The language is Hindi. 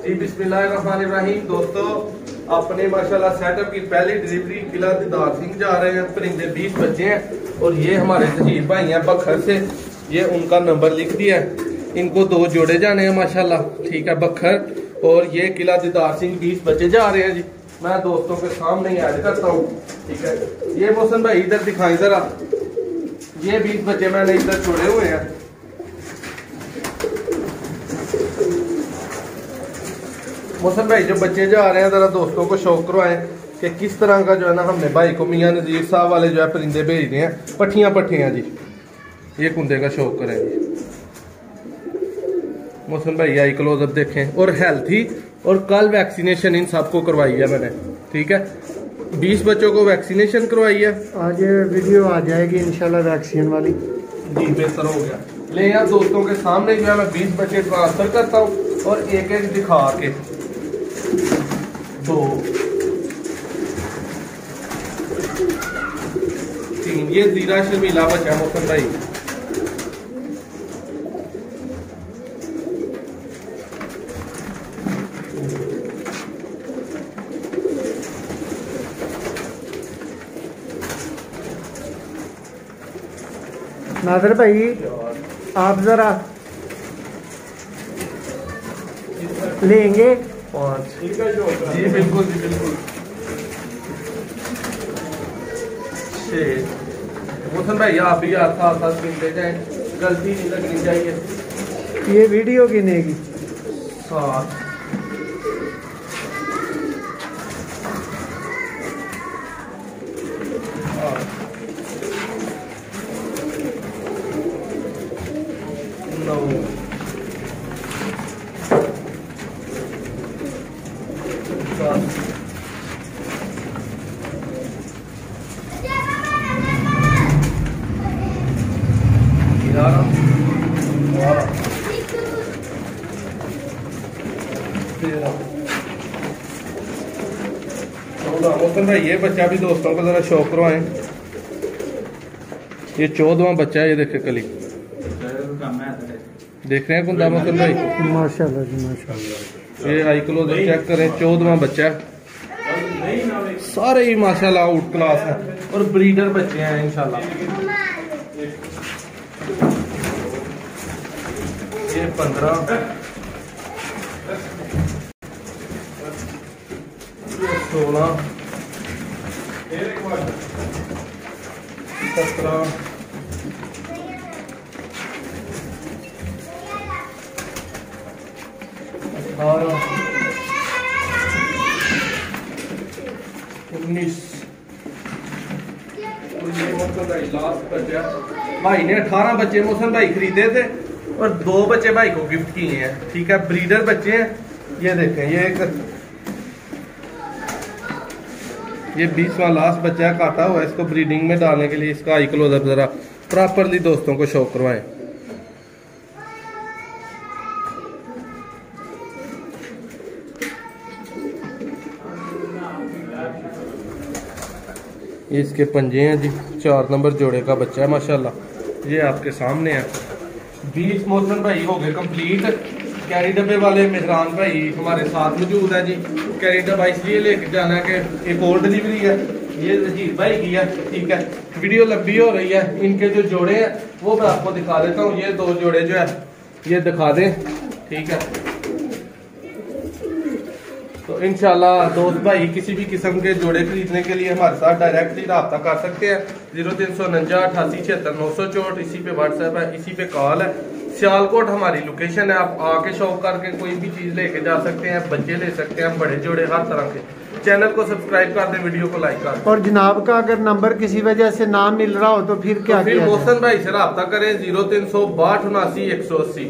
जी बिस्मिल्लाहिर्रहमानिर्रहीम। दोस्तों अपने माशाल्लाह सेटअप की पहली डिलीवरी किला दीदार सिंह जा रहे हैं। परिंदे 20 बच्चे हैं और ये हमारे जहीर भाई हैं बखर से, ये उनका नंबर लिख दिया है। इनको 2 जोड़े जाने हैं माशाल्लाह, ठीक है। बखर और ये किला दीदार सिंह 20 बच्चे जा रहे हैं जी। मैं दोस्तों के सामने ऐड करता हूँ, ठीक है। ये मोहसन भाई इधर दिखाएं जरा, ये 20 बच्चे मैंने इधर छोड़े हुए हैं। मोहसन भाई जो बच्चे जा रहे हैं जरा दोस्तों को शौक करवाएं कि किस तरह का जो है ना हमने भाई को मियां नज़ीर साहब वाले जो है परिंदे भेज रहे हैं। पट्टियां जी, ये कुंदे का शौक करें जी। मोहसन भाई आई क्लोजअप देखें और हेल्थी, और कल वैक्सीनेशन इन सबको करवाई है मैंने, ठीक है। 20 बच्चों को वैक्सीनेशन करवाई है। आज वीडियो आ जाएगी इंशाल्लाह वैक्सीन वाली जी, बेहतर हो गया। ले यार दोस्तों के सामने जो है मैं 20 बच्चे ट्रांसफर करता हूँ और एक एक दिखा के 2 3 ये जीरा शर्मीला बचा मोहसन भाई। नादर भाई आप जरा लेंगे 5 जी बिल्कुल जी बिल्कुल। 6 मोहसन भाई आप भी साथ मिलते जाए, गलती नहीं लगनी चाहिए। ये वीडियो गिनेगी 7 9 10 11 12 13 14। मोहसन भाई ये बच्चा भी दोस्तों को जरा शौक करवाएं। ये 14वां बच्चा है, ये देखे कली देख रहे हैं कुंदा मोहसन भाई, माशाल्लाह जी माशाल्लाह। ये आई क्लोज चेक करें, 14वां बच्चा है। सारे ही माशाल्लाह आउट क्लास है और ब्रीडर बच्चे हैं इंशाल्लाह। ये 15 16 17 18 19। लास्ट बच्चा भाई ने 18 बच्चे मोहसन भाई खरीदे थे और 2 बच्चे भाई को गिफ्ट किए हैं, ठीक है। ब्रीडर बच्चे हैं। ये देखें, ये 20वां लास्ट बच्चा है, काटा हुआ है। इसको ब्रीडिंग में डालने के लिए इसका आई क्लोजअप जरा प्रॉपरली दोस्तों को शौक करवाएं। ये इसके पंजे हैं जी, 4 नंबर जोड़े का बच्चा है माशाल्लाह। ये आपके सामने है। 20 मोहसन भाई हो गए कंप्लीट। कैरी डब्बे वाले मेहरान भाई हमारे साथ मौजूद है जी। कैरी डब्बा इसलिए लेके जाना है कि एक और डिलीवरी है, ये जहीर भाई की है, ठीक है। वीडियो लंबी हो रही है, इनके जो जोड़े हैं वो मैं आपको दिखा देता हूँ। ये 2 जोड़े जो है ये दिखा दें, ठीक है। तो इंशाल्लाह दोस्त भाई किसी भी किस्म के जोड़े खरीदने के लिए हमारे साथ डायरेक्टली रब्ता कर सकते हैं। 0349 88 76 964, इसी पे व्हाट्सएप है, इसी पे कॉल है। सियालकोट हमारी लोकेशन है। आप आके शौक करके कोई भी चीज लेके जा सकते हैं, बच्चे ले सकते हैं, बड़े जोड़े हर तरह के। चैनल को सब्सक्राइब कर दें, वीडियो को लाइक कर दें। और जनाब का अगर नंबर किसी वजह से ना मिल रहा हो तो फिर क्या? फिर मोहसन भाई से रब्ता करें 0362 79 180।